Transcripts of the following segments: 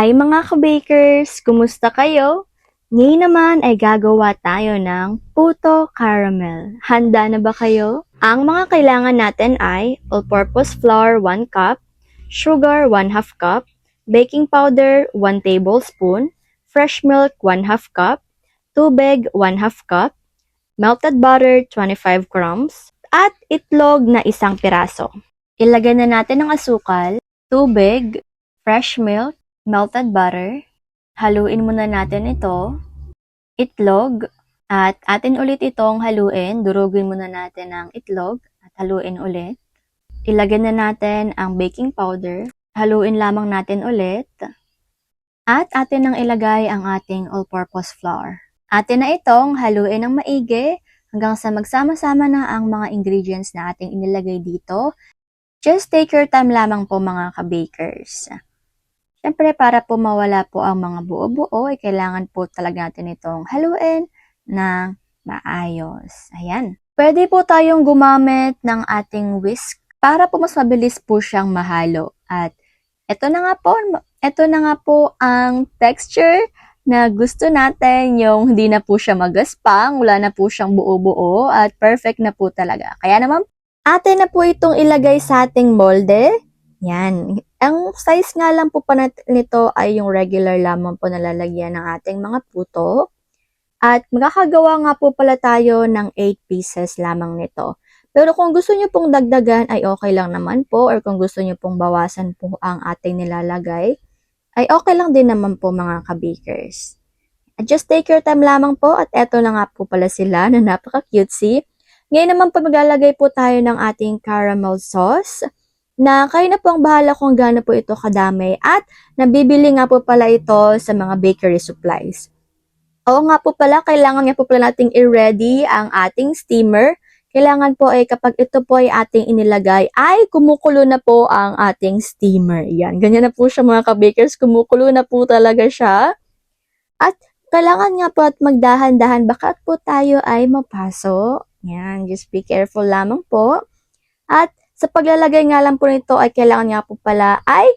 Hi mga ka-bakers! Kumusta kayo? Ngayon naman ay gagawa tayo ng puto caramel. Handa na ba kayo? Ang mga kailangan natin ay all-purpose flour 1 cup, sugar 1/2 cup, baking powder 1 tablespoon, fresh milk 1/2 cup, tubig 1/2 cup, melted butter 25 grams, at itlog na 1 piraso. Ilagay na natin ang asukal, tubig, fresh milk, melted butter. Haluin muna natin ito, itlog, at atin ulit itong haluin. Durugin muna natin ang itlog at haluin ulit. Ilagay na natin ang baking powder. Haluin lamang natin ulit. At atin nang ilagay ang ating all-purpose flour. Atin na itong haluin ng maigi hanggang sa magsama-sama na ang mga ingredients na ating inilagay dito. Just take your time lamang po mga ka-bakers. Siyempre, para po mawala po ang mga buo-buo, ay kailangan po talaga natin itong haluin ng maayos. Ayan. Pwede po tayong gumamit ng ating whisk para po mas mabilis po siyang mahalo. At ito na nga po ang texture na gusto natin, yung hindi na po siya magaspang, wala na po siyang buo-buo, at perfect na po talaga. Kaya naman, atin na po itong ilagay sa ating molde. Yan. Ang size nga lang po pa nito ay yung regular lamang po nalalagyan ng ating mga puto. At magkakagawa nga po pala tayo ng 8 pieces lamang nito. Pero kung gusto nyo pong dagdagan ay okay lang naman po, or kung gusto nyo pong bawasan po ang ating nilalagay, ay okay lang din naman po mga ka-bakers. Just take your time lamang po, at eto na nga po pala sila na napaka-cutesy. Ngayon naman po maglalagay po tayo ng ating caramel sauce, na kayo na po ang bahala kung gaano po ito kadami, at nabibili nga po pala ito sa mga bakery supplies. Oo nga po pala, kailangan nga po pala nating i-ready ang ating steamer. Kailangan po ay kapag ito po ay ating inilagay, ay kumukulo na po ang ating steamer. Yan, ganyan na po siya mga ka-bakers, kumukulo na po talaga siya. At kailangan nga po at magdahan-dahan, baka po tayo ay mapaso. Yan, just be careful lamang po. At sa paglalagay nga lang po nito ay kailangan nga po pala ay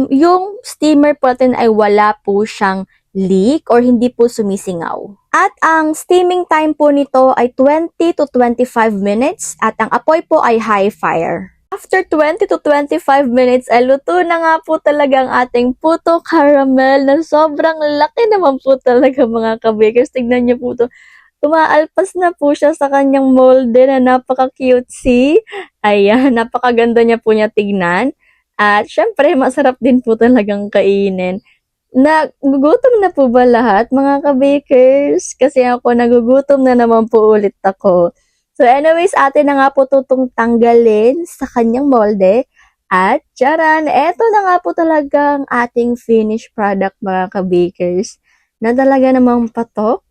yung steamer po natin ay wala po siyang leak or hindi po sumisingaw. At ang steaming time po nito ay 20 to 25 minutes at ang apoy po ay high fire. After 20 to 25 minutes ay luto na nga po talaga ang ating puto caramel na sobrang laki naman po talaga mga ka-bakers. Tignan niyo po ito. Umaalpas na po siya sa kanyang molde na napaka-cutesy. Ayan, napakaganda niya po niya tignan. At syempre, masarap din po talagang kainin. Nagugutom na po ba lahat mga ka-bakers? Kasi ako nagugutom na naman po ulit ako. So anyways, atin na nga po tutong tanggalin sa kanyang molde. At tsaran, eto na nga po talagang ating finished product mga ka-bakers. Na talaga namang patok.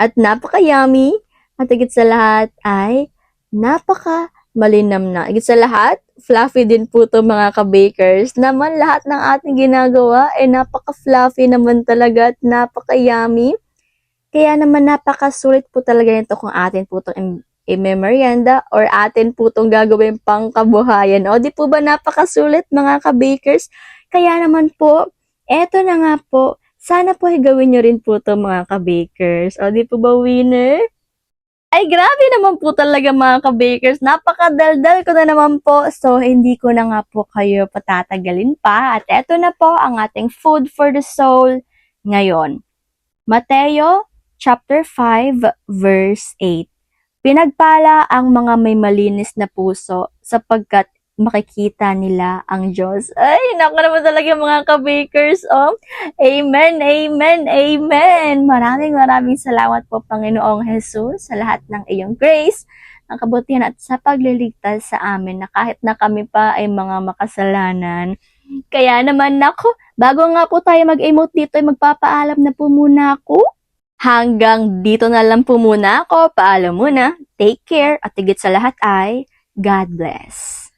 At napaka-yummy. At higit sa lahat ay napaka-malinam na. Higit sa lahat, fluffy din po ito mga ka-bakers. Naman lahat ng ating ginagawa ay napaka-fluffy naman talaga at napaka-yummy. Kaya naman napaka-sulit po talaga nito kung atin po itong i-merienda or atin po itong gagawin pang kabuhayan. O di po ba napaka-sulit mga ka-bakers? Kaya naman po, eto na nga po. Sana po ay gawin nyo rin po ito mga ka-bakers. O di po ba winner? Ay grabe naman po talaga mga ka-bakers. Napakadaldal ko na naman po. So hindi ko na nga po kayo patatagalin pa. At eto na po ang ating food for the soul ngayon. Mateo chapter 5 verse 8. Pinagpala ang mga may malinis na puso sapagkat makikita nila ang Diyos. Ay, naku naman talaga mga ka-bakers. Oh. Amen, amen, amen. Maraming salamat po Panginoong Jesus sa lahat ng iyong grace, ng kabutihan at sa pagliligtas sa amin na kahit na kami pa ay mga makasalanan. Kaya naman naku, bago nga po tayo mag-emote dito ay magpapaalam na po muna ako. Hanggang dito na lang po muna ako. Paalam muna. Take care at higit sa lahat ay God bless.